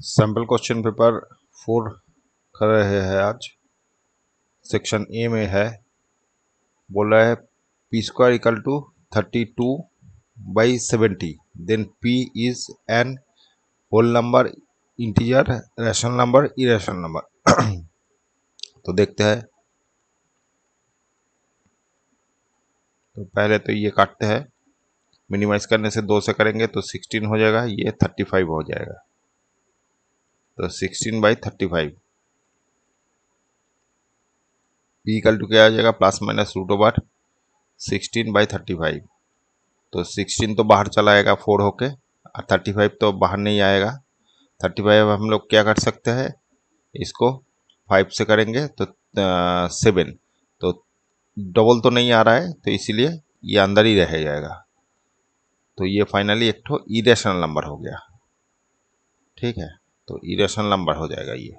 Sample question paper 4 कर रहे हैं आज। सेक्शन ए में है, बोल रहा है p square equal to 32/70, then p is an whole number, integer, rational number, irrational number. तो देखते हैं। तो पहले तो ये काटते हैं, मिनिमाइज करने से 2 से करेंगे तो 16 हो जाएगा, ये 35 हो जाएगा। तो 16/35 पी इक्वल टू क्या आ जाएगा, ±√16/35। तो 16 तो बाहर चला आएगा 4 होके, और 35 तो बाहर नहीं आएगा। 35 हम लोग क्या कर सकते हैं, इसको 5 से करेंगे तो 7, तो डबल तो नहीं आ रहा है, तो इसीलिए ये अंदर ही रह जाएगा। तो ये फाइनली एक तो इरेशनल नंबर हो गया। ठीक है, तो इरेशनल नंबर हो जाएगा ये।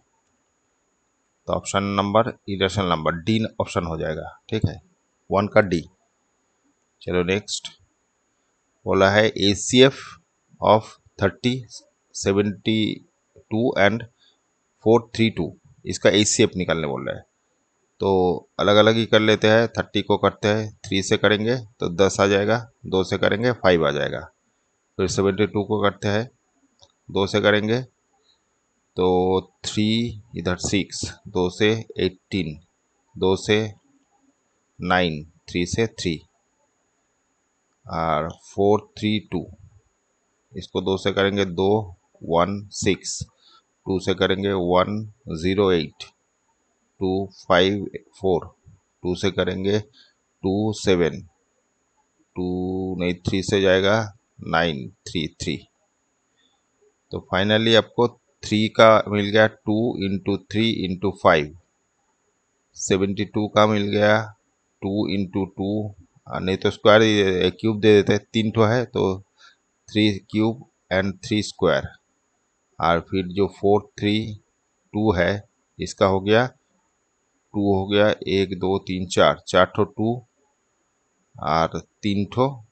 तो option number irrational number D option हो जाएगा। ठीक है, 1 का डी। चलो नेक्स्ट, बोला है ACF ऑफ 30, 72 एंड 432, इसका ACF निकालने बोल रहा है। तो अलग अलग ही कर लेते हैं। 30 को करते हैं 3 से करेंगे तो 10 आ जाएगा, 2 से करेंगे 5 आ जाएगा। फिर 72 को करते हैं 2 से करेंगे तो 3, इधर 6, 2 से 18, 2 से 9, 3 से 3, और 432, इसको 2 से करेंगे 2, 1, 6, 2 से करेंगे 1, 0, 8, 2, 5, 4, 2 से करेंगे 2, 7, 2 नहीं 3 से जाएगा 9, 3, 3। तो फाइनली आपको 3 का मिल गया 2 इंटू 3 इंटू 5, 72 का मिल गया 2 इंटू 2, नहीं तो स्क्वायर क्यूब दे देते हैं, 3 ठो है तो 3 क्यूब एंड 3 स्क्वायर। और फिर जो 4, 3, 2 है, इसका हो गया 2 हो गया 1, 2, 3, 4, 4 ठो 2 और 3 ठो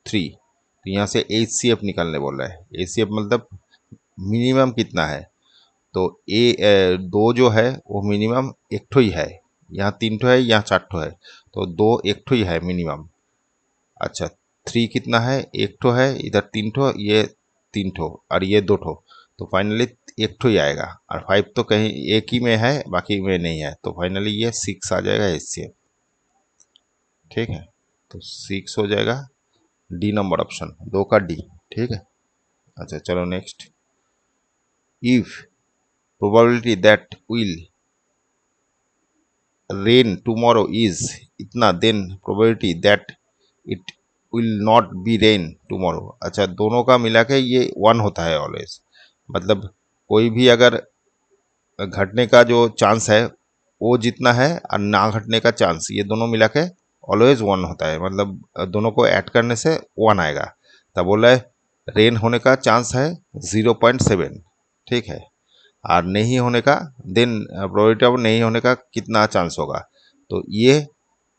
3। तो यहाँ से HCF निकालने बोल रहा है। HCF मतलब मिनिमम कितना है, तो दो जो है वो मिनिमम एक ठो ही है। यहाँ 3 ठो है, यहाँ 4 ठो है, तो 2 एक ठो ही है मिनिमम। अच्छा, 3 कितना है, एक ठो है, इधर 3 ठो, ये 3 ठो और ये 2 ठो, तो फाइनली एक ठो ही आएगा। और 5 तो कहीं एक ही में है, बाकी में नहीं है, तो फाइनली ये 6 आ जाएगा HCF। ठीक है, तो 6 हो जाएगा डी नंबर ऑप्शन, 2 का डी। ठीक है, अच्छा चलो next. If probability that will rain tomorrow is इतना, then probability that it will not be rain tomorrow. अच्छा, दोनों का मिला के ये 1 होता है ऑलवेज। मतलब कोई भी अगर घटने का जो चांस है वो जितना है और ना घटने का चांस, ये दोनों मिला के ऑलवेज 1 होता है। मतलब दोनों को ऐड करने से 1 आएगा। तब बोला है रेन होने का चांस है 0.7। ठीक है, और नहीं होने का, देन प्रोबेबिलिटी ऑफ नहीं होने का कितना चांस होगा, तो ये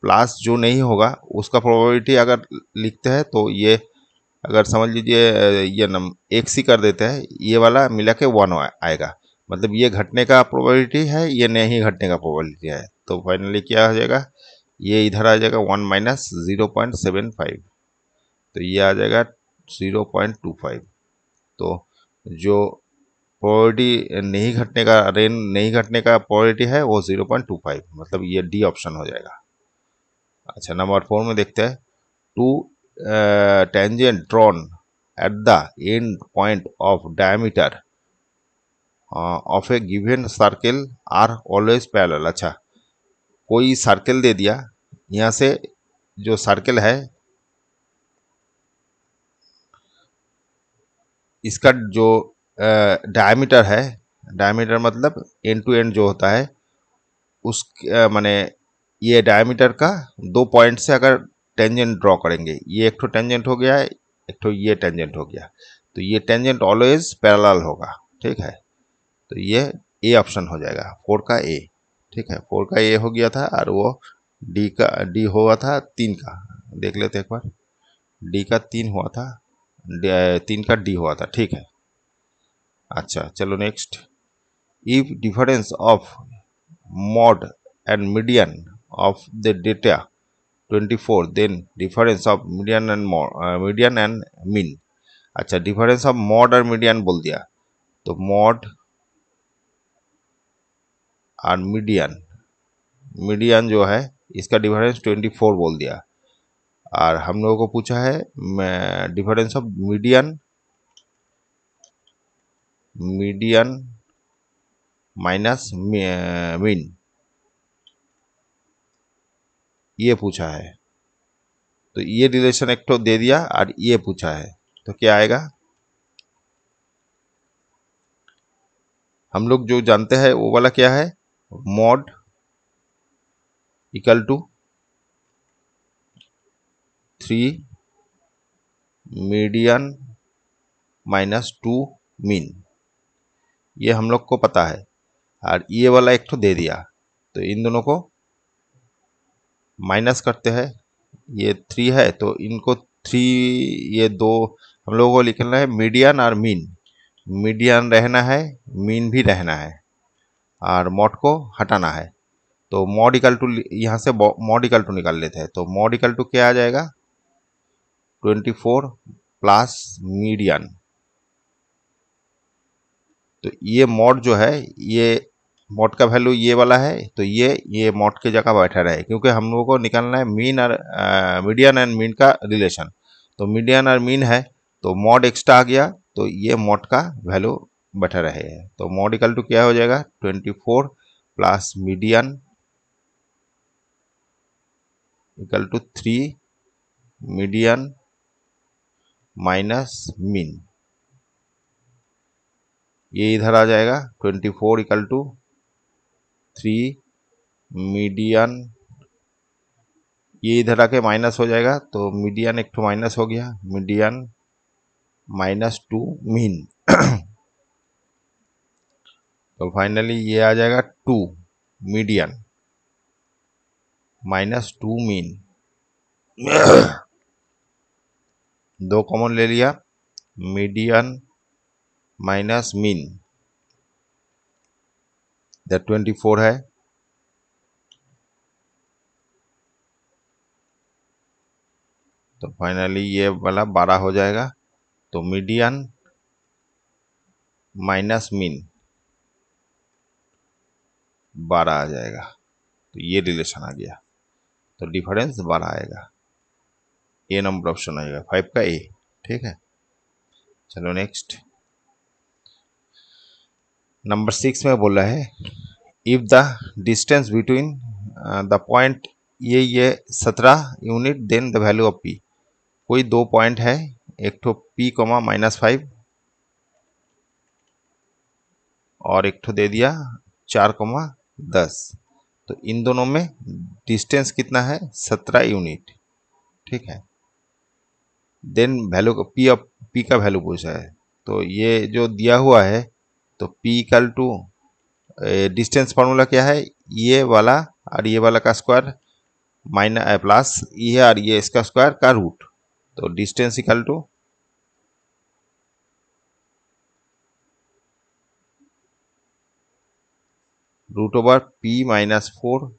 प्लस जो नहीं होगा उसका प्रोबेबिलिटी अगर लिखते हैं तो ये अगर समझ लीजिए ये नम एक्स ही कर देते हैं, ये वाला मिला के 1 आएगा। मतलब ये घटने का प्रोबेबिलिटी है, ये नहीं घटने का प्रोबेबिलिटी है। तो फाइनली क्या हो जाएगा, ये इधर आ जाएगा 1 माइनस 0.75, तो ये आ जाएगा 0.25। तो जो प्रोबेबिलिटी नहीं घटने का, रेन नहीं घटने का प्रोबेबिलिटी है वो 0.25, मतलब ये डी ऑप्शन हो जाएगा। अच्छा, नंबर 4 में देखते हैं। Two tangent drawn at the end point of diameter of a given circle are always parallel. अच्छा, कोई सर्किल दे दिया, यहाँ से जो सर्किल है इसका जो डायमीटर है, डायमीटर मतलब एंड टू एंड जो होता है उस माने ये डायमीटर का 2 पॉइंट से अगर टेंजेंट ड्रॉ करेंगे, ये एक तो टेंजेंट हो गया, एक तो ये टेंजेंट हो गया, तो ये टेंजेंट ऑलवेज पैरेलल होगा। ठीक है, तो ये ए ऑप्शन हो जाएगा, 4 का ए। ठीक है, 4 का ए हो गया था, और वो डी हुआ था 3 का। देख लेते एक बार, डी का 3 हुआ था, 3 का डी हुआ था। ठीक है, अच्छा चलो next, if difference of mode and median of the data 24, then difference of median and mean. अच्छा डिफरेंस ऑफ मॉड और मीडियन बोल दिया, तो मॉड और मीडियन, मीडियन जो है इसका डिफरेंस 24 बोल दिया, और हम लोगों को पूछा है difference of median minus mean, ये पूछा है। तो ये रिलेशन एक तो दे दिया और ये पूछा है, तो क्या आएगा? हम लोग जो जानते हैं वो वाला क्या है, mode equal to 3 median minus 2 mean, ये हम लोग को पता है। और ये वाला एक तो दे दिया, तो इन दोनों को माइनस करते हैं। ये 3 है तो इनको 3, ये दो हम लोगों को लिखना है मीडियन और मीन। मीडियन रहना है, मीन भी रहना है, और मॉड को हटाना है। तो मॉड इक्वल टू, यहाँ से मॉड इक्वल टू निकाल लेते हैं, तो मॉड इक्वल टू क्या आ जाएगा, 24 प्लस मीडियन। तो ये मॉड जो है, ये मॉड का वैल्यू ये वाला है, तो ये मॉड की जगह बैठा रहे, क्योंकि हम लोगों को निकालना है मीन और मीडियन एंड मीन का रिलेशन। तो मीडियन और मीन है, तो मॉड एक्स्ट्रा आ गया, तो ये मॉड का वैल्यू बैठा रहे। तो मॉड इक्वल टू क्या हो जाएगा, 24 plus median equal to 3 median minus mean. ये इधर आ जाएगा, 24 इक्वल टू 3 मीडियन, ये इधर आके माइनस हो जाएगा, तो मीडियन एक तो माइनस हो गया, मीडियन माइनस 2 मीन। तो फाइनली ये आ जाएगा 2 मीडियन माइनस 2 मीन। दो कॉमन ले लिया, मीडियन माइनस मीन, दैट 24 है, तो फाइनली ये वाला 12 हो जाएगा। तो मीडियन माइनस मीन 12 आ जाएगा, तो ये रिलेशन आ गया, तो डिफरेंस 12 आएगा। ए नंबर ऑप्शन आएगा, 5 का ए। ठीक है, चलो नेक्स्ट, नंबर 6 में बोला है, if the distance between the point ये 17 unit, then the value of P. कोई दो पॉइंट है, एक तो पी कोमा -5 और एक तो दे दिया 4,10। तो इन दोनों में डिस्टेंस कितना है, 17 यूनिट। ठीक है, then value P of P का वैल्यू पूछा है, तो ये जो दिया हुआ है, तो P equal to distance formula क्या है, ये वाला और ये वाला का स्क्वायर माइनस प्लस ये और ये इसका स्क्वायर का रूट। तो डिस्टेंस इक्वल टू √p-4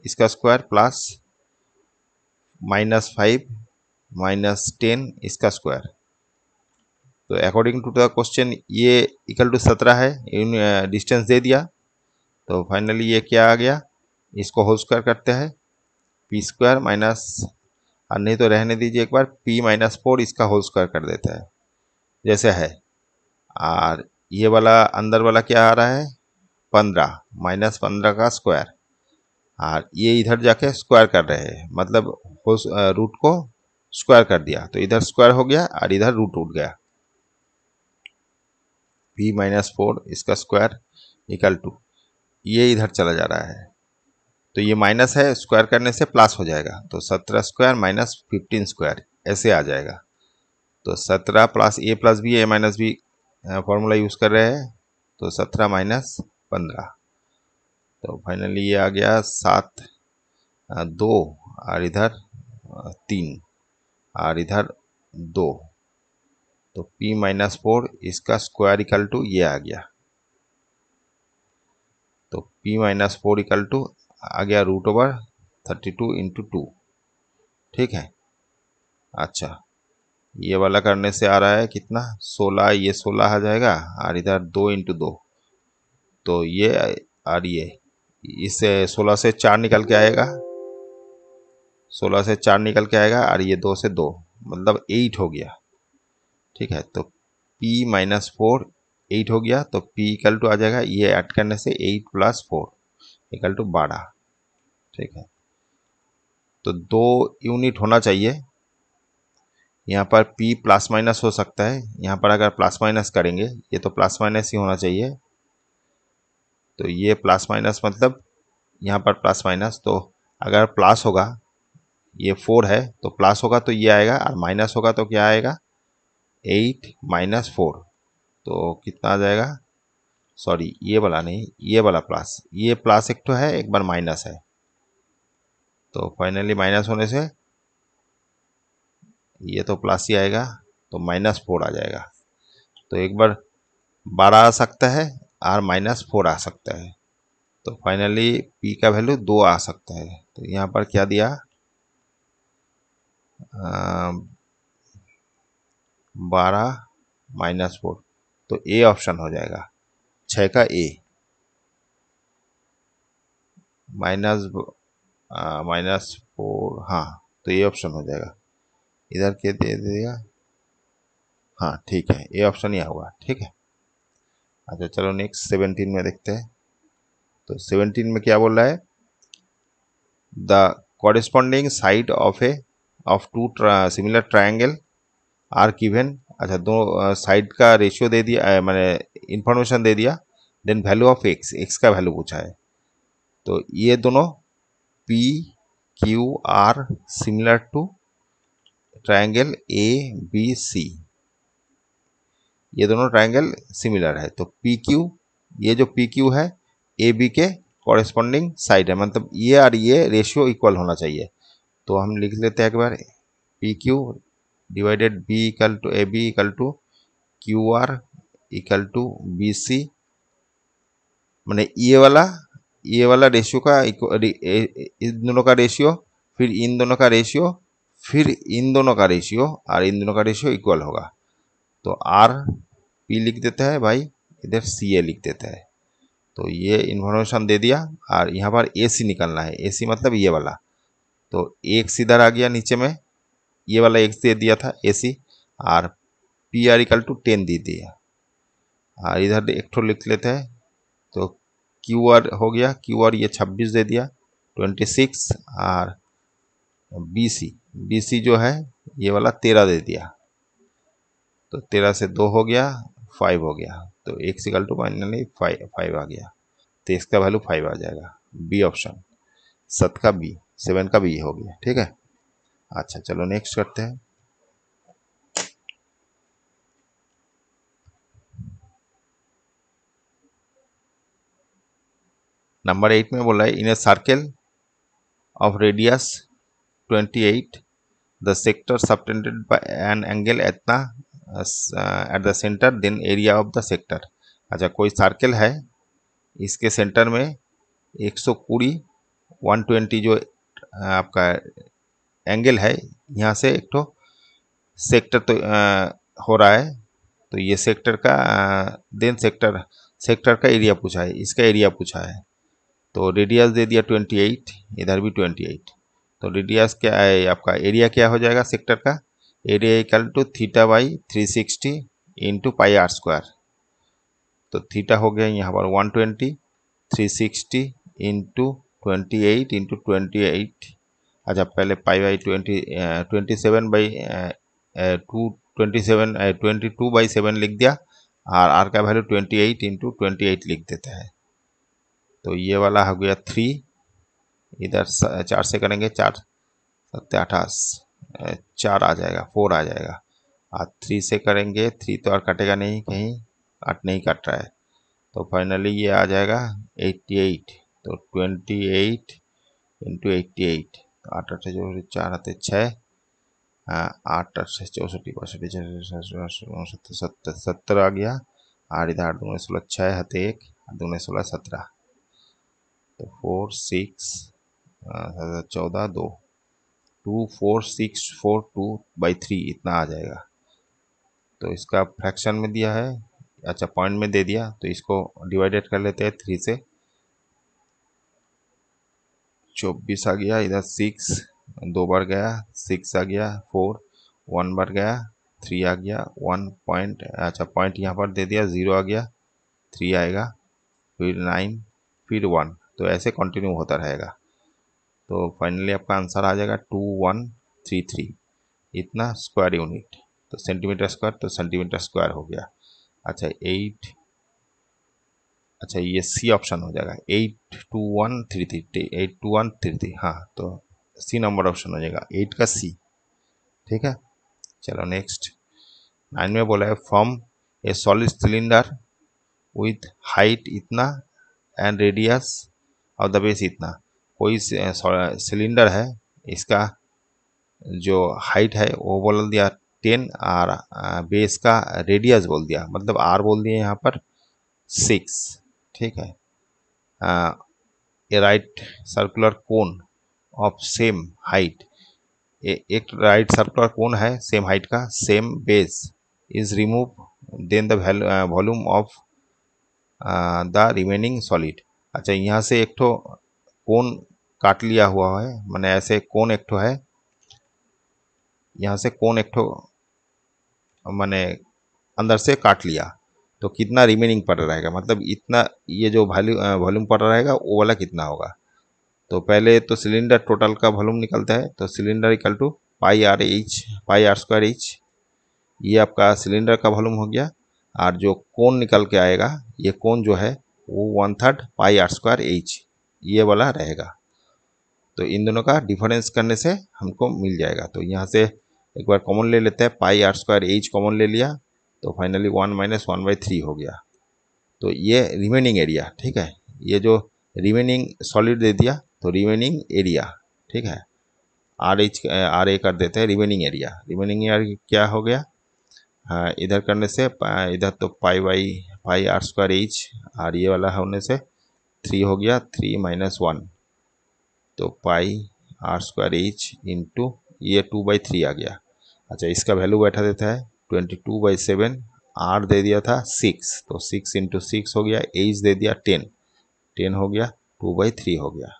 इसका स्क्वायर प्लस -5 -10 इसका स्क्वायर। तो अकॉर्डिंग टू द क्वेश्चन ये इक्वल टू 17 है, डिस्टेंस दे दिया, तो फाइनली ये क्या आ गया, इसको होल स्क्वायर करते हैं, पी स्क्वायर माइनस, और नहीं तो रहने दीजिए एक बार, p-4 इसका होल स्क्वायर कर देते हैं जैसे है। और ये वाला अंदर वाला क्या आ रहा है, 15 -15 का स्क्वायर, और ये इधर जाके स्क्वायर कर रहे हैं, मतलब रूट को स्क्वायर कर दिया, तो इधर स्क्वायर हो गया और इधर रूट उठ गया। p-4 इसका स्क्वायर इक्वल टू, ये इधर चला जा रहा है, तो ये माइनस है, स्क्वायर करने से प्लस हो जाएगा, तो 17 स्क्वायर माइनस 15 स्क्वायर ऐसे आ जाएगा। तो 17 प्लस ए प्लस बी, ए माइनस बी फॉर्मूला यूज़ कर रहे हैं, तो 17 माइनस 15, तो फाइनली ये आ गया 7 2 और इधर 3 और इधर 2, तो p-4 इसका स्क्वायर इक्वल टू ये आ गया। तो p-4 इक्वल टू आ गया √32 इंटू 2। ठीक है। अच्छा, ये वाला करने से आ रहा है कितना, 16, ये 16 आ जाएगा और इधर 2 इंटू 2, तो ये और ये, इससे 16 से 4 निकल के आएगा, 16 से 4 निकल के आएगा और ये 2 से 2, मतलब 8 हो गया। ठीक है, तो p-4 8 हो गया, तो p इक्वल टू आ जाएगा, ये ऐड करने से 8 + 4 इक्वल टू 12। ठीक है, तो 2 यूनिट होना चाहिए। यहाँ पर p प्लस माइनस हो सकता है, यहाँ पर अगर प्लस माइनस करेंगे, ये तो प्लस माइनस ही होना चाहिए। तो ये प्लस माइनस मतलब यहाँ पर प्लस माइनस, तो अगर प्लस होगा, ये 4 है तो प्लस होगा तो ये आएगा, और माइनस होगा तो क्या आएगा, 8 - 4, तो कितना आ जाएगा, सॉरी ये वाला नहीं, ये वाला प्लस, ये प्लस एक तो है, एक बार माइनस है, तो फाइनली माइनस होने से ये तो प्लस ही आएगा, तो -4 आ जाएगा। तो एक बार 12 आ सकता है और -4 आ सकता है, तो फाइनली p का वैल्यू 2 आ सकता है। तो यहाँ पर क्या दिया, 12 - 4, तो ए ऑप्शन हो जाएगा, 6 का ए, -4, हाँ, तो ये ऑप्शन हो जाएगा। इधर क्या दे देगा, हाँ ठीक है, ए ऑप्शन ही होगा। ठीक है। अच्छा चलो नेक्स्ट 17 में देखते हैं। तो 17 में क्या बोल रहा है, the corresponding side of two similar triangle are given. अच्छा, दो साइड का रेशियो दे दिया, मैंने इंफॉर्मेशन दे दिया, देन वैल्यू ऑफ एक्स का वैल्यू पूछा है। तो ये दोनों P Q R similar to triangle A B C, ये दोनों ट्रायंगल सिमिलर है। तो पी क्यू, ये जो पी क्यू है ए बी के कॉरेस्पॉन्डिंग साइड है, मतलब ये और ये रेशियो इक्वल होना चाहिए। तो हम लिख लेते हैं एक बार, P Q divided B equal to A B equal to Q R equal to B C, मैंने ये वाला रेशियो का इन दोनों का रेशियो, फिर इन दोनों का रेशियो, फिर इन दोनों का रेशियो, और इन दोनों का रेशियो इक्वल होगा। तो आर पी लिख देता है भाई, इधर सी ए लिख देता है। तो ये इन्फॉर्मेशन दे दिया, और यहाँ पर ए सी निकलना है, ए सी मतलब ये वाला, तो एक इधर आ गया नीचे में, ये वाला एक दे दिया था ए सी, और पी आर इक्वल टू 10 दे दिया, और इधर एक ठो लिख लेते हैं। तो क्यू आर हो गया, क्यू आर ये 26 दे दिया, 26, और बी सी जो है ये वाला 13 दे दिया, तो 13 से 2 हो गया, 5 हो गया, तो एक्स इक्वल टू फाइनली 5 आ गया। तो इसका वैल्यू 5 आ जाएगा, बी ऑप्शन, 7 का बी हो गया। ठीक है। अच्छा चलो नेक्स्ट करते हैं। नंबर 8 में बोला है, in a circle of radius 28 the sector subtended by an angle इतना at the centre, then area of the sector. अच्छा, कोई सर्कल है, इसके सेंटर में 120 120 जो आपका एंगल है, यहाँ से एक तो सेक्टर तो हो रहा है, तो ये सेक्टर का देन सेक्टर का एरिया पूछा है, इसका एरिया पूछा है। तो रेडियस दे दिया 28, इधर भी 28, तो रेडियस क्या है आपका, एरिया क्या हो जाएगा सेक्टर का, area equal to θ/360 into πr²। तो थीटा हो गया यहाँ पर 120, 360 इंटू 28 इंटू 28। अच्छा, पहले π/20 27/7 लिख दिया, और आर का वैल्यू 28 इंटू 28 लिख देता है। तो ये वाला हो गया 3, इधर 4 से करेंगे, 4 7 28, 4 आ जाएगा, 4 आ जाएगा, और 3 से करेंगे, 3 तो और कटेगा नहीं, कहीं 8 नहीं कट रहा है, तो फाइनली ये आ जाएगा 88। तो 28 इंटू 88, 8 8 जो 4 आते 6, 8 8 64 62 70 70 आ गया। और इधर 8 दूने 16 6 हते 1 दूने 16 17, तो 4 6 14 2 2 4 6 4 2/3 इतना आ जाएगा। तो इसका फ्रैक्शन में दिया है, अच्छा पॉइंट में दे दिया, तो इसको डिवाइडेड कर लेते हैं 3 से। 24 आ गया, इधर 6 2 बार गया, 6 आ गया, 4 1 बार गया, 3 आ गया, 1 पॉइंट, अच्छा पॉइंट यहाँ पर दे दिया, 0 आ गया, 3 आएगा, फिर 9, फिर 1, तो ऐसे कंटिन्यू होता रहेगा। तो फाइनली आपका आंसर आ जाएगा 2133, इतना स्क्वायर यूनिट। तो सेंटीमीटर स्क्वायर, तो सेंटीमीटर स्क्वायर हो गया। अच्छा 8, अच्छा ये सी ऑप्शन हो जाएगा, 82133, 82133, हाँ तो सी नंबर ऑप्शन हो जाएगा, 8 का सी। ठीक है, चलो नेक्स्ट। 9 में बोला है from a solid cylinder with height इतना and radius of the base इतना। कोई सिलेंडर है, इसका जो हाइट है वो बोल दिया 10 और बेस का रेडियस बोल दिया, मतलब आर बोल दिया यहाँ पर 6। ठीक है, a right circular cone of same height, एक राइट सर्कुलर कोन है सेम हाइट का, same base is remove, then the volume of the remaining solid. अच्छा यहाँ से एक ठो कोन काट लिया हुआ है, मैंने ऐसे कोन एक ठो है, यहाँ से कोन एक ठो मैंने अंदर से काट लिया, तो कितना रिमेनिंग पड़ रहेगा, मतलब इतना ये जो वॉल्यूम पड़ रहेगा वो वाला कितना होगा। तो पहले तो सिलेंडर टोटल का वॉल्यूम निकलता है, तो cylinder equal to pi R H, pi R square H, ये आपका सिलेंडर का वॉल्यूम हो गया। और जो कोन निकल के आएगा, ये कोन जो है वो 1/3 पाई आर स्क्वायर एच ये वाला रहेगा। तो इन दोनों का डिफरेंस करने से हमको मिल जाएगा। तो यहाँ से एक बार कॉमन ले लेते हैं, पाई आर स्क्वायर एच कॉमन ले लिया, तो फाइनली 1 - 1/3 हो गया। तो ये रिमेनिंग एरिया, ठीक है, ये जो रिमेनिंग सॉलिड दे दिया, तो रिमेनिंग एरिया, ठीक है, आर ए कर देते हैं रिमेनिंग एरिया। रिमेनिंग एरिया क्या हो गया, हाँ इधर करने से इधर तो पाई आर स्क्वायर एच, और ये वाला होने से 3 हो गया, 3 - 1, तो पाई आर स्क्वायर एच इंटू ये 2/3 आ गया। अच्छा इसका वैल्यू बैठा देता है 22/7, आर दे दिया था 6, तो 6 × 6 हो गया, एच दे दिया 10, 10 हो गया, 2/3 हो गया।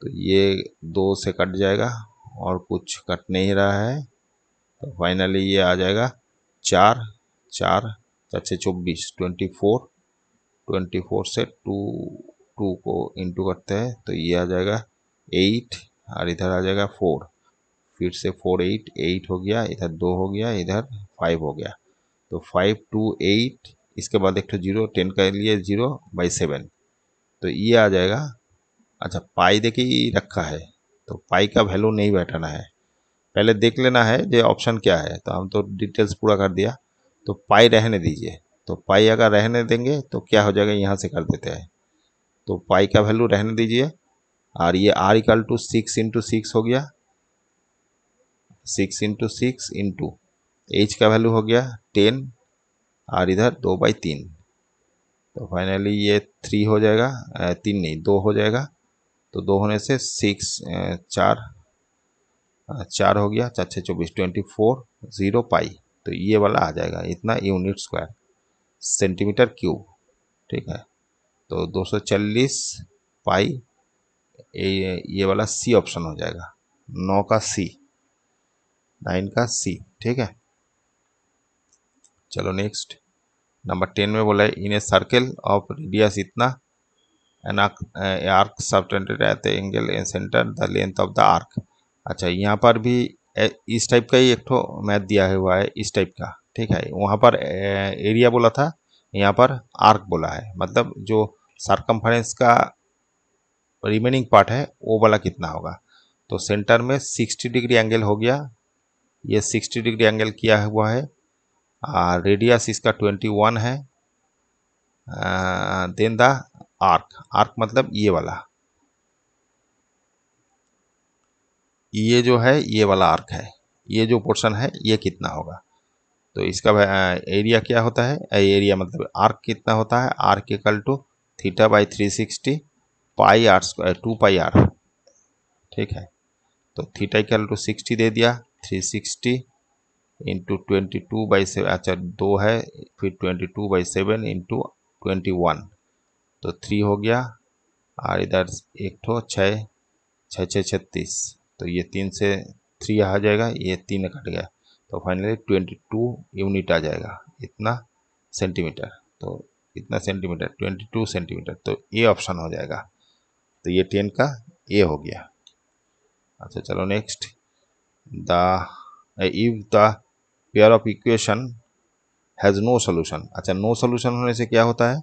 तो ये 2 से कट जाएगा और कुछ कट नहीं रहा है, तो फाइनली ये आ जाएगा 4 4 4 6 24, 24, 24 से 2 को इंटू करते हैं, तो ये आ जाएगा 8, और इधर आ जाएगा 4, फिर से 4 8 8 हो गया, इधर 2 हो गया, इधर 5 हो गया, तो 5 2 8, इसके बाद एक तो 0, 10 के लिए 0/7, तो ये आ जाएगा। अच्छा पाई देखिए ही रखा है, तो पाई का वैल्यू नहीं बैठाना है, पहले देख लेना है जो ऑप्शन क्या है, तो हम तो डिटेल्स पूरा कर दिया, तो पाई रहने दीजिए। तो पाई अगर रहने देंगे तो क्या हो जाएगा, यहाँ से कर देते हैं, तो पाई का वैल्यू रहने दीजिए, और ये आर इक्वल टू 6 × 6 हो गया, 6 × 6 इंटू एच का वैल्यू हो गया 10, और इधर 2/3, तो फाइनली ये 3 हो जाएगा, 3 नहीं 2 हो जाएगा, तो 2 होने से 6 4 हो गया, 4 6 24, 24 0 पाई, तो ये वाला आ जाएगा इतना यूनिट स्क्वायर सेंटीमीटर क्यूब। ठीक है, तो 240 पाई, ये वाला सी ऑप्शन हो जाएगा, 9 का सी, 9 का सी। ठीक है, चलो नेक्स्ट। नंबर 10 में बोला है in a circle of radius इतना an arc subtended at the angle in centre the length of the arc. अच्छा यहाँ पर भी इस टाइप का ही एक ठो मैथ दिया हुआ है, इस टाइप का। ठीक है, वहाँ पर एरिया बोला था, यहाँ पर आर्क बोला है, मतलब जो सर्कमफरेंस का रिमेनिंग पार्ट है वो वाला कितना होगा। तो सेंटर में 60 डिग्री एंगल हो गया, ये 60 डिग्री एंगल किया हुआ है, रेडियस इसका 21 है, देन द आर्क, आर्क मतलब ये वाला, ये जो है ये वाला आर्क है, ये जो पोर्शन है ये कितना होगा। तो इसका एरिया क्या होता है, एरिया मतलब आर्क कितना होता है, arc equal to theta by 360 pi R square 2 pi R. ठीक है, तो थीटा इक्वल टू 60 दे दिया, 360 इंटू 22/7, अच्छा 2 है, फिर 22/7 इंटू 21, तो 3 हो गया, और इधर एक ठो 6, 6 6 36, तो ये 3 से 3 आ जाएगा, ये 3 कट गया, तो फाइनली 22 यूनिट आ जाएगा, इतना सेंटीमीटर। तो इतना सेंटीमीटर 22 सेंटीमीटर, तो ये ऑप्शन हो जाएगा। तो ये 10 का ए हो गया। अच्छा चलो next, the if the pair of equation has no solution. अच्छा नो सोल्यूशन होने से क्या होता है,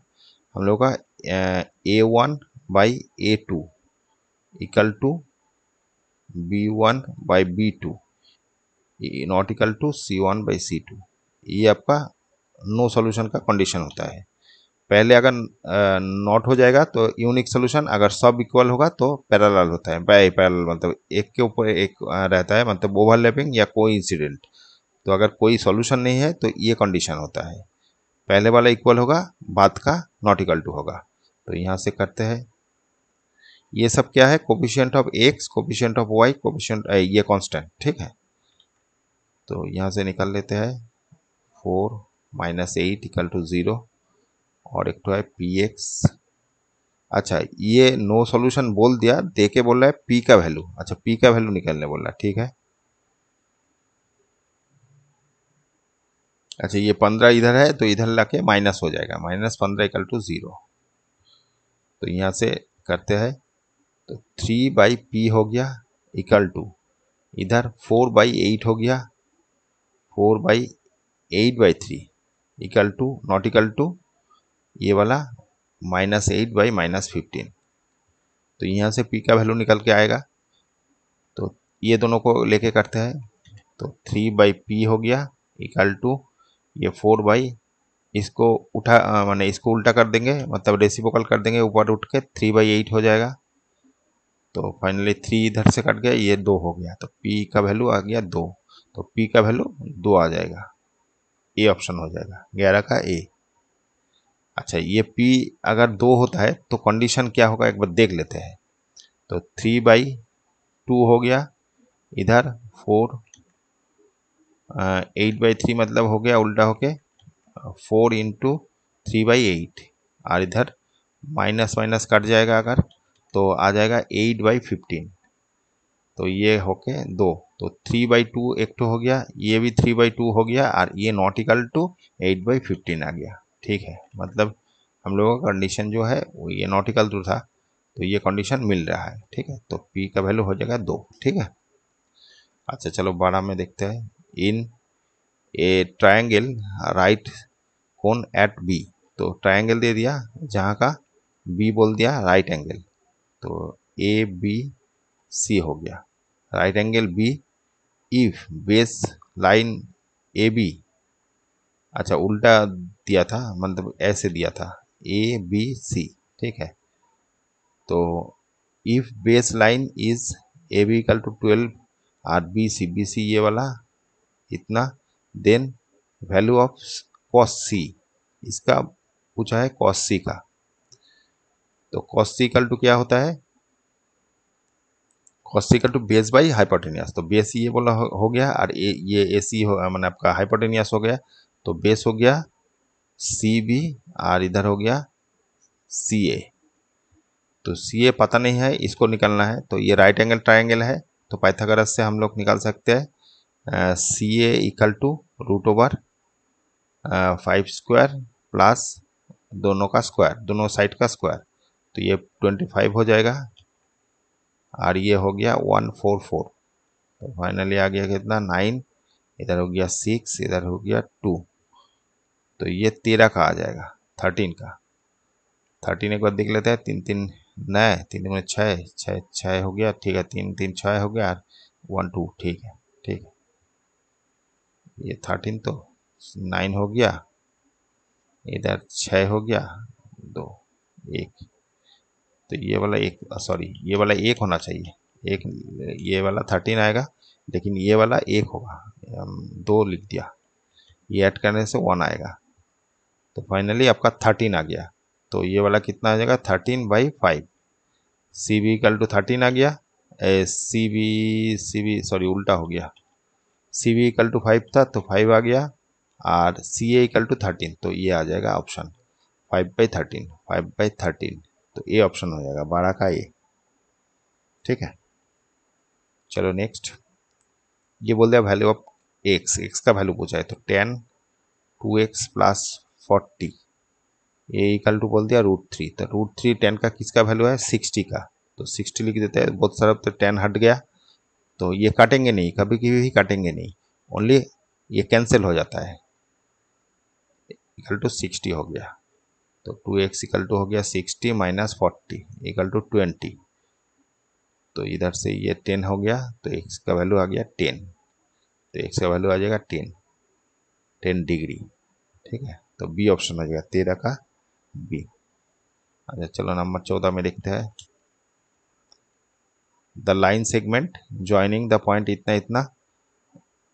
हम लोग का A1/A2 equal to B1/B2 not equal to C1/C2, ये आपका नो सोल्यूशन का कंडीशन होता है। पहले अगर नॉट हो जाएगा तो यूनिक सोल्यूशन, अगर सब इक्वल होगा तो पैरेलल होता है, बाय पैरेलल मतलब एक के ऊपर एक रहता है, मतलब ओवरलैपिंग या कोई इंसिडेंट। तो अगर कोई सॉल्यूशन नहीं है तो ये कंडीशन होता है, पहले वाला इक्वल होगा, बाद का नॉट इक्वल टू होगा। तो यहाँ से करते हैं, ये सब क्या है, coefficient of X, coefficient of Y, coefficient ये कांस्टेंट। ठीक है, तो यहाँ से निकाल लेते हैं, 4 - 8 इक्वल टू 0, और एक तो है पी एक्स। अच्छा ये नो सॉल्यूशन बोल दिया, दे के बोल रहा है पी का वैल्यू, अच्छा पी का वैल्यू निकालने बोल रहा है। ठीक है, अच्छा ये 15 इधर है तो इधर लाके माइनस हो जाएगा, -15 इक्वल टू 0। तो यहाँ से करते हैं, तो 3/p हो गया इक्वल टू, इधर 4/8 हो गया, 4/8/3 equal to not equal to ये वाला -8/-15। तो यहाँ से p का वैल्यू निकल के आएगा, तो ये दोनों को लेके करते हैं, तो 3/p हो गया इक्वल टू ये 4, इसको उठा माने इसको उल्टा कर देंगे, मतलब रेसिप्रोकल कर देंगे, ऊपर उठ के 3/8 हो जाएगा। तो फाइनली 3 इधर से कट गया, ये 2 हो गया, तो p का वैल्यू आ गया 2, तो p का वैल्यू 2 आ जाएगा, ए ऑप्शन हो जाएगा 11 का ए। अच्छा ये p अगर 2 होता है तो कंडीशन क्या होगा एक बार देख लेते हैं। तो 3/2 हो गया, इधर 4, 8/3 मतलब हो गया उल्टा होके 4 इंटू 3/8, और इधर माइनस माइनस कट जाएगा अगर, तो आ जाएगा 8/15, तो ये होके 2, तो 3/2 एक तो हो गया, ये भी 3/2 हो गया, और ये नॉट इक्वल टू 8/15 आ गया। ठीक है, मतलब हम लोगों का कंडीशन जो है वो ये नॉट इक्वल टू था, तो ये कंडीशन मिल रहा है। ठीक है, तो p का वैल्यू हो जाएगा 2। ठीक है, अच्छा चलो 12 में देखते हैं, in a triangle right cone at B. तो ट्रायंगल दे दिया जहाँ का बी बोल दिया राइट एंगल, तो ए बी सी हो गया right angle B, if base line A B, अच्छा उल्टा दिया था, मतलब ऐसे दिया था ए बी सी। ठीक है, तो if base line is A B equal to 12 और बी सी ये वाला इतना, then value of cos C, इसका पूछा है कॉस सी का। तो कॉस सी इक्वल टू क्या होता है, cos C equal to base by hypotenuse, तो बेस ये बोला हो गया, और ये ए सी हो मैंने आपका हाइपोटेनियस हो गया, तो बेस हो गया सी बी, और इधर हो गया सी ए। तो सी ए पता नहीं है, इसको निकालना है, तो ये राइट एंगल ट्राइंगल है, तो पाइथागोरस से हम लोग निकाल सकते हैं सी ए इक्वल टू √5² प्लस दोनों का स्क्वायर, दोनों साइड का स्क्वायर, तो ये 25 हो जाएगा, और ये हो गया 144, तो फाइनली आ गया कितना 9, इधर हो गया 6, इधर हो गया 2, तो ये 13 का आ जाएगा, 13 का। 13 एक बार देख लेते हैं, 3 3 9, 3 में 6 6 6 हो गया। ठीक है, 3 3 6 हो गया, 1 2, ठीक है। ठीक है, ये 13 तो 9 हो गया, इधर 6 हो गया, 2 1, तो ये वाला एक, सॉरी ये वाला 1 होना चाहिए, एक ये वाला 13 आएगा, लेकिन ये वाला 1 होगा, 2 लिख दिया, ये ऐड करने से 1 आएगा। तो फाइनली आपका 13 आ गया। तो ये वाला कितना आ जाएगा 13/5। सी बी इक्वल टू 13 आ गया, सी बी सॉरी उल्टा हो गया, सी बी इक्वल टू 5 था तो 5 आ गया, और सी ए इक्वल टू 13, तो ये आ जाएगा ऑप्शन 5/13, 5/13, तो ये ऑप्शन हो जाएगा 12 का ए। ठीक है, चलो नेक्स्ट। ये बोल दिया वैल्यू ऑफ एक्स, एक्स का वैल्यू पूछा है, तो 10 2x plus 40, A equal to बोल दिया √3, तो √3 10 का किसका वैल्यू है 60 का, तो 60 लिख देते हैं, बहुत सारा तो 10 हट गया, तो ये काटेंगे नहीं, कभी कभी भी काटेंगे नहीं, ओनली ये कैंसिल हो जाता है, इक्वल टू 60 हो गया, तो 2x इक्वल टू हो गया 60 माइनस 40 इक्वल टू 20, तो इधर से ये 10 हो गया, तो x का वैल्यू आ गया 10, तो x का वैल्यू आ जाएगा 10 डिग्री। ठीक है, तो बी ऑप्शन हो जाएगा 13 का बी। अच्छा चलो नंबर 14 में देखते हैं। The line segment joining the point इतना इतना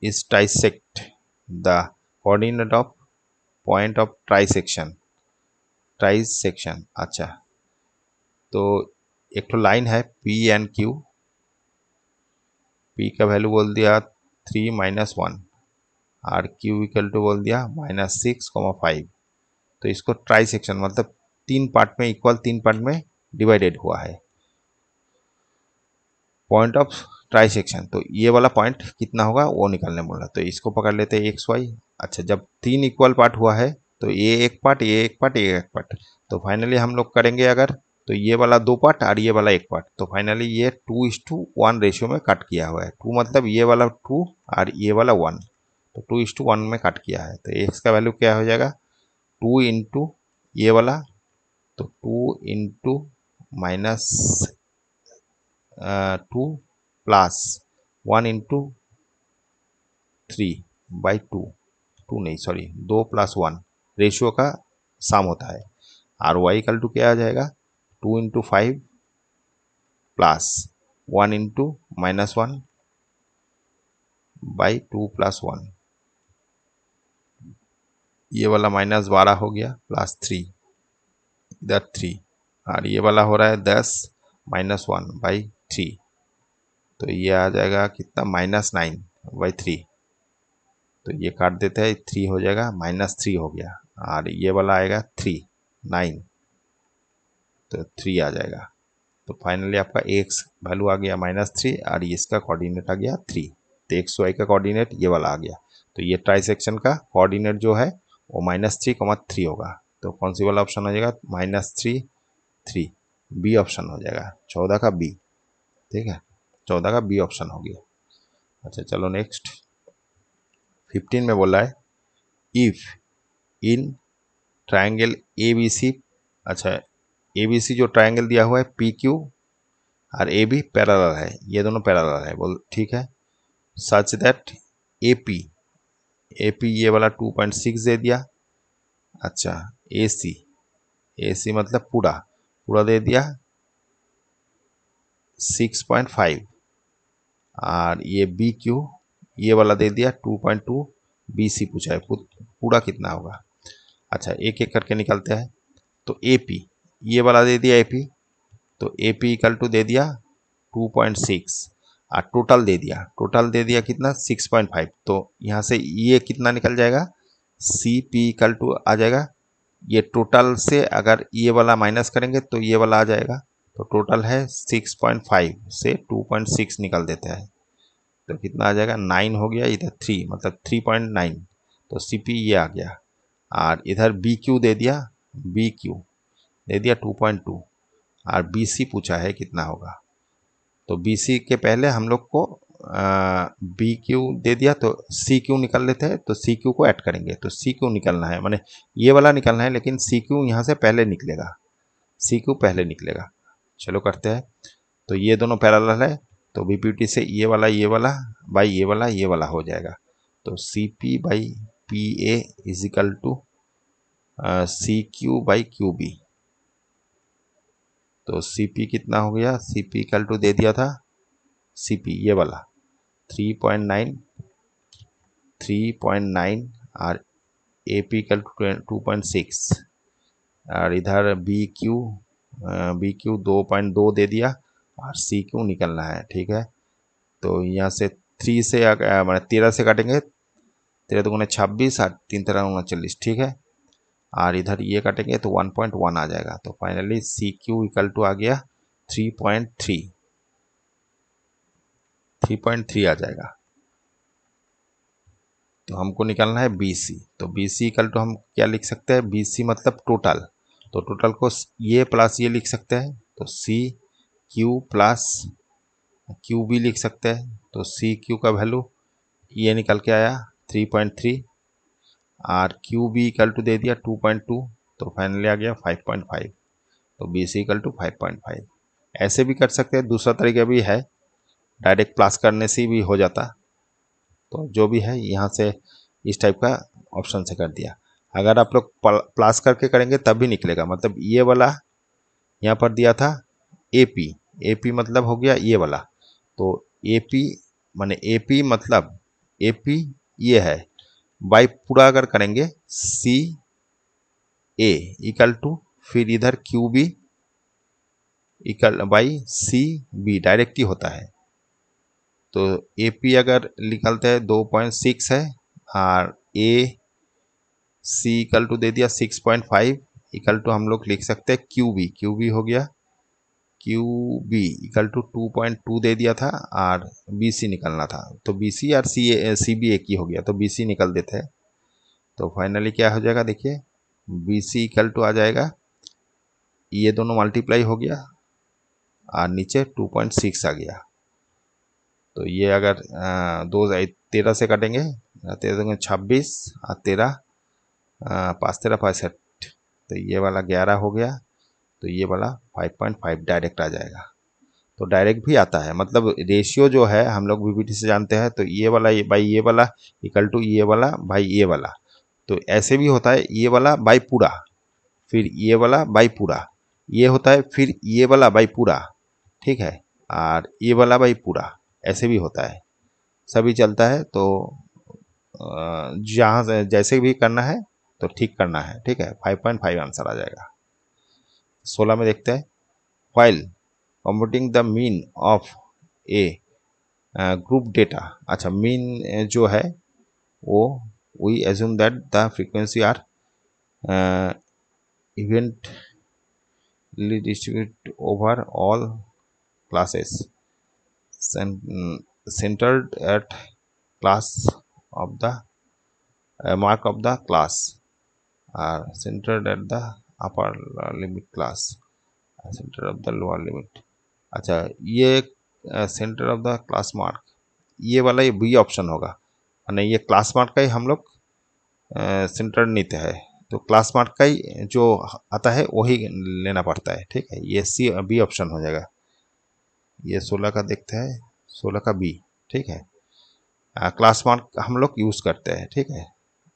is trisect the coordinate of point of trisection, trisection. अच्छा, तो एक तो लाइन है पी एंड क्यू, पी का वैल्यू बोल दिया 3-1, और क्यू इक्वल टू बोल दिया -6,5, तो इसको ट्राई सेक्शन मतलब 3 पार्ट में इक्वल 3 पार्ट में डिवाइडेड हुआ है, पॉइंट ऑफ ट्राई सेक्शन, तो ये वाला पॉइंट कितना होगा वो निकालने बोला, तो इसको पकड़ लेते हैं एक्स वाई। अच्छा, जब 3 इक्वल पार्ट हुआ है तो ये एक पार्ट, ये एक पार्ट, ये एक पार्ट, तो फाइनली हम लोग करेंगे अगर, तो ये वाला 2 पार्ट और ये वाला 1 पार्ट, तो फाइनली ये 2:1 रेशियो में कट किया हुआ है, 2 मतलब ये वाला 2 और ये वाला 1, तो 2:1 में कट किया है, तो एक्स का वैल्यू क्या हो जाएगा 2 इंटू ये वाला, तो 2 इंटू -2 प्लस 1 इंटू 3/2, 2 नहीं सॉरी 2 + 1 रेशियो का सम होता है, और y इक्वल टू क्या आ जाएगा 2 इंटू 5 प्लस 1 इंटू -1/2 + 1, ये वाला -12 हो गया प्लस 3, इधर 3, और ये वाला हो रहा है 10 -1/3, तो ये आ जाएगा कितना -9/3, तो ये काट देते हैं, 3 हो जाएगा -3 हो गया, और ये वाला आएगा 3 9, तो 3 आ जाएगा, तो फाइनली आपका एक्स वैल्यू आ गया -3 और इसका कोऑर्डिनेट आ गया 3, तो एक्स वाई का कोऑर्डिनेट ये वाला आ गया, तो ये ट्राइसेक्शन का कोऑर्डिनेट जो है वो -3,3 होगा, तो कौन सी वाला ऑप्शन हो जाएगा -3 3, बी ऑप्शन हो जाएगा 14 का बी। ठीक है, 14 का बी ऑप्शन हो गया। अच्छा चलो नेक्स्ट 15 में बोला है if in triangle A B C, अच्छा ए बी सी जो ट्रायंगल दिया हुआ है पी क्यू और ए बी पैरेलल है, ये दोनों पैरेलल है बोल, ठीक है, सच दैट ए पी ये वाला 2.6 दे दिया। अच्छा ए सी मतलब पूरा पूरा दे दिया 6.5, और ये बी क्यू ये वाला दे दिया 2.2, बी सी पूछा है पूरा कितना होगा। अच्छा एक एक करके निकलते हैं, तो ए पी ये वाला दे दिया ए पी, तो ए पी इक्वल टू दे दिया 2.6, और टोटल दे दिया कितना 6.5, तो यहाँ से ये कितना निकल जाएगा सी पी इक्वल टू आ जाएगा, ये टोटल से अगर ये वाला माइनस करेंगे तो ये वाला आ जाएगा, तो टोटल है 6.5 से 2.6 निकल देता है, तो कितना आ जाएगा 9 हो गया, इधर 3 मतलब 3.9, तो सी पी ये आ गया, और इधर बी क्यू दे दिया 2.2, और बी सी पूछा है कितना होगा, तो बी सी के पहले हम लोग को बी क्यू दे दिया, तो सी क्यू निकाल लेते हैं, तो सी क्यू को ऐड करेंगे, तो सी क्यू निकलना है, माने ये वाला निकलना है, लेकिन सी क्यू यहाँ से पहले निकलेगा, सी क्यू पहले निकलेगा। चलो करते हैं, तो ये दोनों पैरेलल है, तो बीपीटी से ये वाला बाई ये वाला हो जाएगा, तो C P by P A is equal to C Q by Q B, तो सी पी कितना हो गया, सी पी इक्वल टू दे दिया था CP ये वाला 3.9 और AP इक्वल टू 2.6 और इधर BQ 2.2 दे दिया और CQ निकलना है। ठीक है, तो यहाँ से 3 से मैंने 13 से काटेंगे, 13 दूनी 26 और 3 13 39। ठीक है, और इधर ये काटेंगे तो 1.1 आ जाएगा। तो फाइनली CQ इक्वल टू आ गया 3.3 आ जाएगा। तो हमको निकालना है BC। तो BC इक्वल टू हम क्या लिख सकते हैं, BC मतलब टोटल, तो टोटल को ये प्लस ये लिख सकते हैं, तो CQ प्लस QB लिख सकते हैं। तो CQ का वैल्यू ये निकल के आया 3.3 और QB इक्वल टू दे दिया 2.2, तो फाइनली आ गया 5.5। तो BC इक्वल टू 5.5। ऐसे भी कर सकते हैं, दूसरा तरीका भी है, डायरेक्ट प्लस करने से भी हो जाता। तो जो भी है यहाँ से इस टाइप का ऑप्शन से कर दिया। अगर आप लोग प्लस करके करेंगे तब भी निकलेगा, मतलब ये वाला यहाँ पर दिया था AP मतलब हो गया ये वाला, तो AP माने AP मतलब AP ये है, बाई पूरा अगर करेंगे CA इक्वल टू फिर इधर QB equal by CB direct ही होता है। तो AP अगर निकलते हैं 2.6 है और AC इक्वल टू दे दिया 6.5 इक्वल टू हम लोग लिख सकते हैं QB हो गया QB इक्वल टू 2.2 दे दिया था और BC निकलना था, तो BC और CB एक ही हो गया, तो BC निकल देते हैं। तो फाइनली क्या हो जाएगा देखिए, BC इक्वल टू आ जाएगा, ये दोनों मल्टीप्लाई हो गया और नीचे 2.6 आ गया। तो ये अगर 13 से काटेंगे, 13 26 और 13 5 13 65, तो ये वाला 11 हो गया, तो ये वाला 5.5 डायरेक्ट आ जाएगा। तो डायरेक्ट भी आता है, मतलब रेशियो जो है हम लोग VBT से जानते हैं, तो ये वाला बाई ये वाला इक्वल टू ये वाला बाई ये वाला। तो ऐसे भी होता है, ये वाला बाई पूरा, फिर ये वाला बाई पूरा, ये होता है, फिर ये वाला बाई पूरा। ठीक है, और ये वाला बाई पूरा, ऐसे भी होता है, सभी चलता है। तो जहाँ से जैसे भी करना है तो ठीक करना है। ठीक है, 5.5 आंसर आ जाएगा। 16 में देखते हैं, while computing the mean of a group data। अच्छा, मीन जो है वो we assume that the frequency are evenly distributed over all classes centered at class of the mark of the class are centered at the upper limit class center of the lower limit। अच्छा, ये centre of the class mark, ये वाला ये B option होगा, नहीं ये class mark का ही हम लोग सेंटर नीते है, तो क्लास मार्क का ही जो आता है वही लेना पड़ता है। ठीक है, ये सी बी ऑप्शन हो जाएगा। ये 16 का देखते हैं, 16 का बी। ठीक है, क्लास मार्क हम लोग यूज़ करते हैं। ठीक है,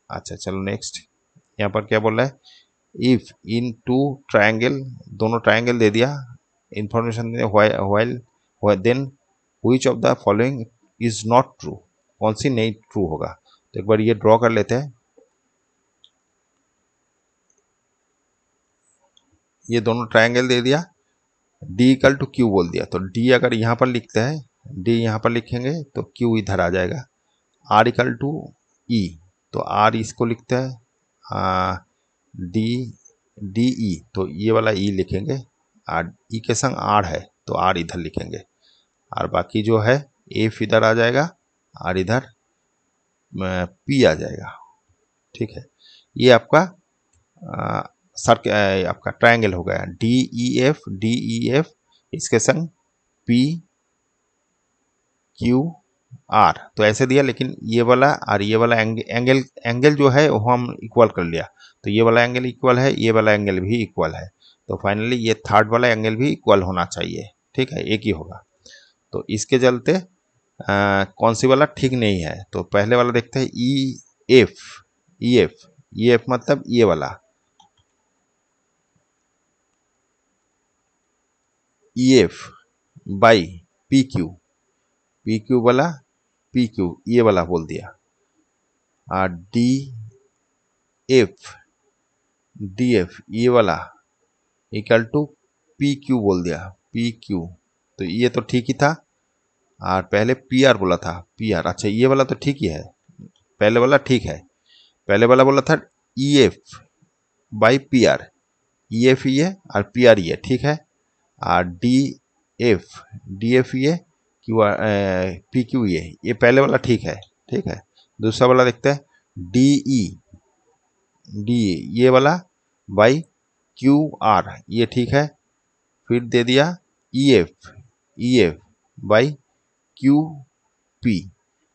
अच्छा चलो नेक्स्ट, यहाँ पर क्या बोल रहा है, इफ इन टू ट्रायंगल, दोनों ट्रायंगल दे दिया, इंफॉर्मेशन दे दिया, then which of the following is not true, कौन सी नहीं ट्रू होगा। तो एक बार ये ड्रॉ कर लेते हैं, ये दोनों ट्रायंगल दे दिया, D इक्वल टू Q बोल दिया, तो D अगर यहाँ पर लिखते हैं, D यहाँ पर लिखेंगे तो Q इधर आ जाएगा। R इक्वल टू E, तो R इसको लिखते हैं D E, तो ये वाला E लिखेंगे, और E के संग R है तो R इधर लिखेंगे, और बाकी जो है F इधर आ जाएगा और इधर P आ जाएगा। ठीक है, ये आपका आपका ट्रायंगल हो गया डी ई एफ, इसके संग P Q R, तो ऐसे दिया, लेकिन ये वाला और ये वाला एंगल जो है वो हम इक्वल कर लिया, तो ये वाला एंगल इक्वल है, ये वाला एंगल भी इक्वल है, तो फाइनली ये थर्ड वाला एंगल भी इक्वल होना चाहिए। ठीक है, एक ही होगा, तो इसके चलते कौन सी वाला ठीक नहीं है, तो पहले वाला देखते हैं ई एफ मतलब ये वाला E F by P Q, P Q वाला पी क्यू ये वाला बोल दिया, और डी एफ ये वाला इक्वल टू पी क्यू बोल दिया, पी क्यू। तो ये तो ठीक ही था, और पहले पी आर बोला था, पी आर। अच्छा ये वाला तो ठीक ही है, पहले वाला ठीक है। पहले वाला बोला था E F by P R, E F ये और पी आर ये ठीक है, और डी एफ ये क्यू आर पी क्यू ये पहले वाला ठीक है। ठीक है, दूसरा वाला देखते हैं, डी ये वाला बाई क्यू आर ये ठीक है। फिर दे दिया E F by Q P.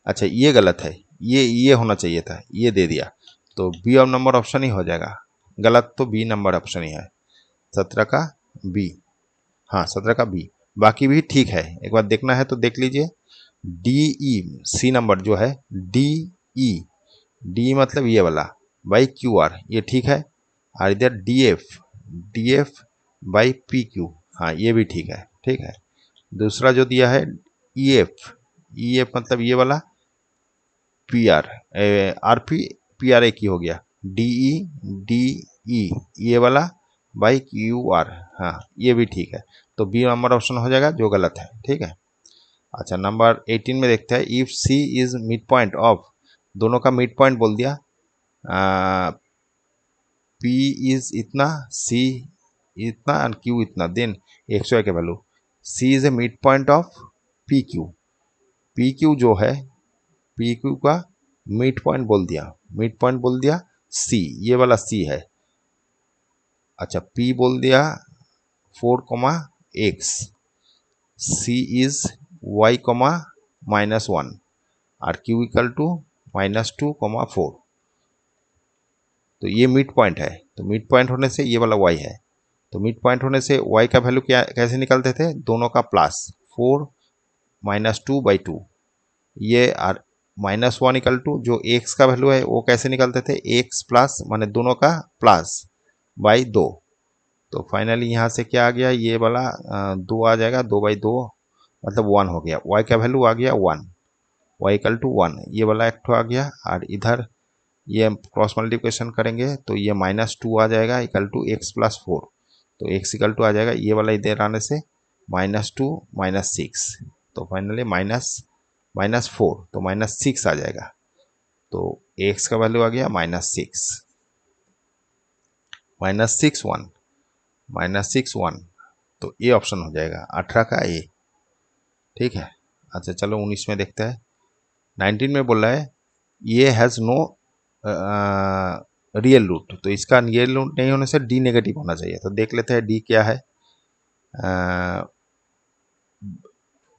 अच्छा ये गलत है, ये होना चाहिए था, ये दे दिया, तो बी और नंबर ऑप्शन ही हो जाएगा। गलत तो बी नंबर ऑप्शन ही है, 17 का बी। हाँ 17 का बी, बाकी भी ठीक है। एक बार देखना है तो देख लीजिए। डी ई सी नंबर जो है डी मतलब ये वाला बाई क्यू आर ये ठीक है, और इधर D F by P Q, हाँ ये भी ठीक है। ठीक है, दूसरा जो दिया है ई एफ मतलब ये वाला P R R P R एक ही हो गया, डी ई ये वाला बाई क्यू आर, हाँ ये भी ठीक है। तो बी नंबर ऑप्शन हो जाएगा जो गलत है। ठीक है, अच्छा नंबर 18 में देखते हैं, if C is mid point of, दोनों का मिड पॉइंट बोल दिया, पी इज इतना, सी इतना और क्यू इतना, देन 101 का value, C is a mid point of P Q जो है पी क्यू का मिड पॉइंट बोल दिया सी, ये वाला सी है। अच्छा पी बोल दिया 4, सी इज वाई -1 और क्यू इक्वल टू -2, 4। तो ये मिड पॉइंट है, तो मिड पॉइंट होने से ये वाला y है, तो मिड पॉइंट होने से y का वैल्यू क्या कैसे निकलते थे, दोनों का प्लस, 4 -2/2, ये और -1 इक्वल टू जो x का वैल्यू है वो कैसे निकलते थे, x प्लस माने दोनों का प्लस बाई 2। तो फाइनली यहाँ से क्या आ गया, ये वाला 2 आ जाएगा, 2/2 मतलब 1 हो गया, y का वैल्यू आ गया 1, y इक्वल टू 1, ये वाला एक ठो आ गया। और इधर ये क्रॉस मल्टीप्लिकेशन करेंगे तो ये -2 आ जाएगा इक्वल टू x + 4, तो x इक्वल टू आ जाएगा, ये वाला इधर आने से -2 -6, तो फाइनली -4 तो -6 आ जाएगा। तो x का वैल्यू आ गया -6 तो ये ऑप्शन हो जाएगा 18 का ए। ठीक है, अच्छा चलो 19 में देखते हैं। 19 में बोल रहा है ये हैज़ नो रियल रूट, तो इसका रियल रूट नहीं होने से डी नेगेटिव होना चाहिए। तो देख लेते हैं डी क्या है,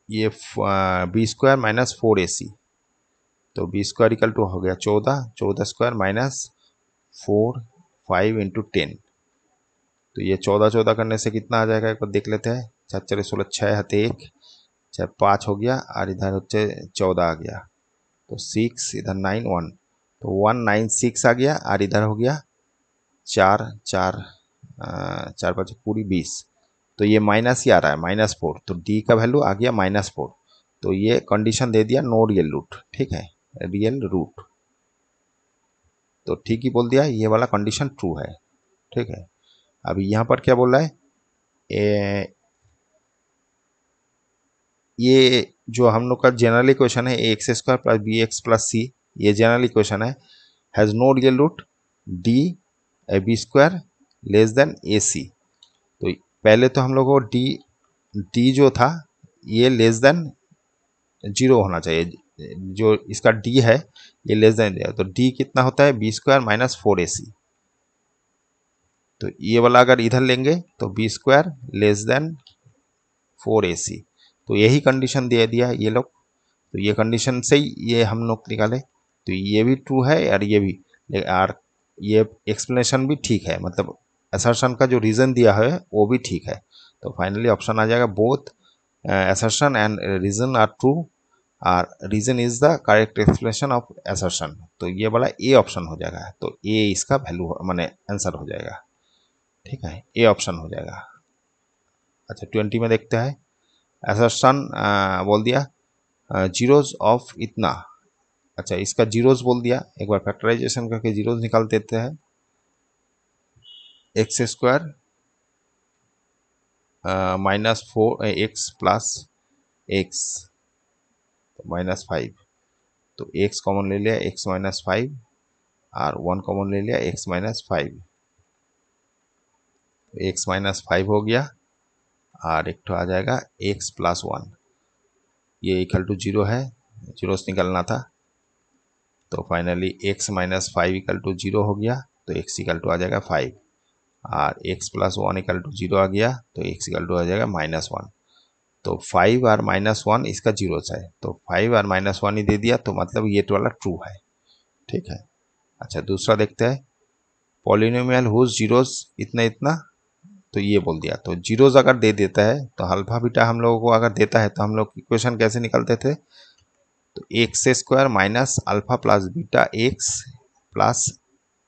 ये b² - 4ac, तो b² इक्वल टू हो गया 14² - 4 5 × 10, तो ये 14 करने से कितना आ जाएगा एक बार देख लेते हैं। 4 4 16 6 हाथे 1 6 5 हो गया, और इधर होते 14 आ गया, तो 6 इधर 9 1, तो 196 आ गया, और इधर हो गया 4 4 4 5 पूरी 20, तो ये माइनस ही आ रहा है -4, तो डी का वैल्यू आ गया -4। तो ये कंडीशन दे दिया नो रियल रूट। ठीक है, रियल रूट तो ठीक ही बोल दिया, ये वाला कंडीशन ट्रू है। ठीक है, अभी यहाँ पर क्या बोल रहा है, ये जो हम लोग का जनरल इक्वेशन है ax² + bx + c, ये जनरल इक्वेशन है, has no real root D b² ac। तो पहले तो हम लोग को डी जो था ये <0 होना चाहिए, जो इसका डी है ये <0, तो डी कितना होता है b² - 4ac, तो ये वाला अगर इधर लेंगे तो b² < 4ac, तो यही कंडीशन दे दिया है ये लोग, तो ये कंडीशन से ही ये हम लोग निकाले, तो ये भी ट्रू है और ये भी, और ये एक्सप्लेनेशन भी ठीक है, मतलब असर्शन का जो रीज़न दिया है वो भी ठीक है। तो फाइनली ऑप्शन आ जाएगा both assertion and reason are true और reason is the correct explanation of assertion, तो ये वाला ए ऑप्शन हो जाएगा, तो ए इसका वैल्यू माने आंसर हो जाएगा। ठीक है, ए ऑप्शन हो जाएगा। अच्छा 20 में देखते हैं, assertion बोल दिया जीरोज ऑफ इतना, अच्छा इसका जीरोज बोल दिया, एक बार फैक्टराइजेशन करके जीरोज निकाल देते हैं। X square -4 x plus x -5, तो एक्स कॉमन ले लिया, एक्स -5 और 1 कॉमन ले लिया, एक्स -5, एक्स -5 हो गया और एक तो आ जाएगा एक्स +1, ये इक्वल टू 0 है, जीरो से निकलना था, तो फाइनली x -5 इक्वल टू 0 हो गया, तो x इक्वल टू आ जाएगा 5 और x +1 इक्वल टू 0 आ गया, तो x इक्वल टू आ जाएगा -1, तो 5 और -1 इसका जीरो है, तो 5 और -1 ही दे दिया, तो मतलब ये वाला ट्रू है, ठीक है। अच्छा दूसरा देखते हैं, पॉलिनोमियल हुज जीरोस इतना इतना, तो ये बोल दिया, तो जीरोस अगर दे देता है तो अल्फा बीटा हम लोगों को अगर देता है तो हम लोग इक्वेशन कैसे निकालते थे, तो X square minus alpha plus beta X plus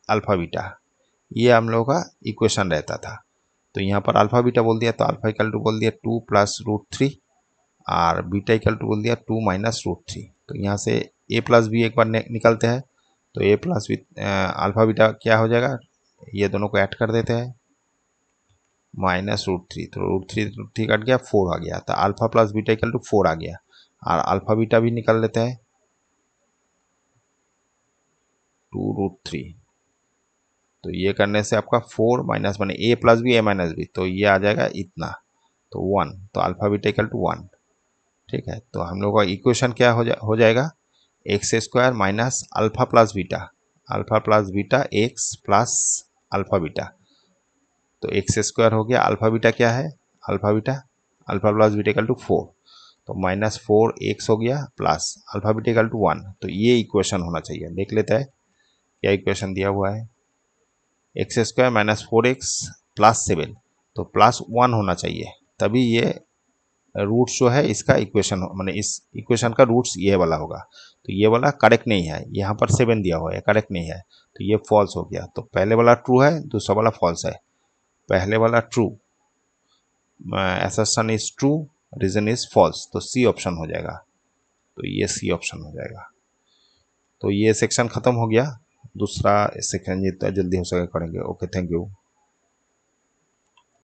alpha beta, ये हम लोगों का इक्वेशन रहता था। तो यहाँ पर अल्फा बीटा बोल दिया, तो अल्फा इक्वल टू बोल दिया 2 + √3 और बीटा इक्वल टू बोल दिया 2 - √3, तो यहाँ से a प्लस बी एक बार निकलते हैं, तो a plus B alpha beta क्या हो जाएगा, ये दोनों को ऐड कर देते हैं, -√3, तो √3 कट गया, 4 आ गया, तो alpha plus beta equal to 4 आ गया, और अल्फा बीटा भी निकाल लेते हैं 2√3, तो ये करने से आपका 4 माइनस बने a plus B a - B, तो ये आ जाएगा इतना, तो 1, तो अल्फा बीटा इक्वल टू 1, ठीक है। तो हम लोग का इक्वेशन क्या हो जाएगा, X square minus alpha plus beta X plus alpha beta, तो एक्स स्क्वायर हो गया, अल्फा बीटा क्या है, alpha plus beta equal to 4, तो -4x हो गया plus alpha beta equal to 1, तो ये इक्वेशन होना चाहिए, देख लेते हैं क्या इक्वेशन दिया हुआ है, एक्स स्क्वायर -4x प्लस 7, तो +1 होना चाहिए, तभी ये रूट्स जो है इसका इक्वेशन माने इस इक्वेशन का रूट्स ये वाला होगा, तो ये वाला करेक्ट नहीं है, यहाँ पर 7 दिया हुआ है करेक्ट नहीं है, तो ये फॉल्स हो गया, तो पहले वाला ट्रू है, दूसरा वाला फॉल्स है, पहले वाला true, assertion is true, reason is false, तो सी ऑप्शन हो जाएगा, तो ये सी ऑप्शन हो जाएगा। तो ये सेक्शन खत्म हो गया, दूसरा सेक्शन जितना जल्दी हो सके करेंगे। Okay, thank you.